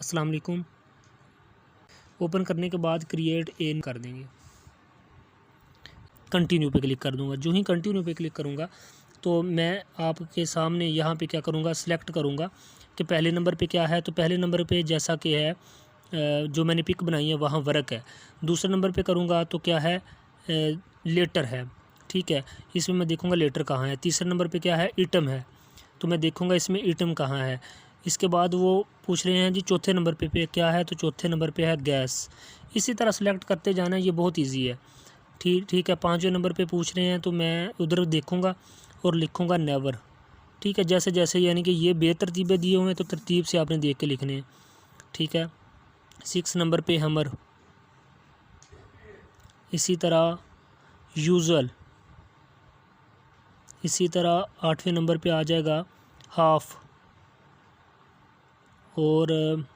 अस्सलाम वालेकुम। ओपन करने के बाद क्रिएट एन कर देंगे, कंटिन्यू पे क्लिक कर दूंगा। जो ही कंटिन्यू पे क्लिक करूंगा तो मैं आपके सामने यहाँ पे क्या करूँगा, सिलेक्ट करूँगा कि पहले नंबर पे क्या है। तो पहले नंबर पे जैसा कि है जो मैंने पिक बनाई है वहाँ वर्क है। दूसरे नंबर पे करूँगा तो क्या है, लेटर है। ठीक है, इसमें मैं देखूँगा लेटर कहाँ है। तीसरे नंबर पे क्या है, इटम है, तो मैं देखूँगा इसमें इटम कहाँ है। इसके बाद वो पूछ रहे हैं जी चौथे नंबर पे क्या है, तो चौथे नंबर पे है गैस। इसी तरह सेलेक्ट करते जाना, ये बहुत इजी है। ठीक है, पाँचवें नंबर पे पूछ रहे हैं तो मैं उधर देखूँगा और लिखूँगा नेवर। ठीक है, जैसे जैसे यानी कि ये बेतरतीबे दिए हुए हैं तो तरतीब से आपने देख के लिखने हैं। ठीक है, 6 नंबर पे हमर, इसी तरह यूजुअल, इसी तरह 8वें नंबर पे आ जाएगा हाफ, और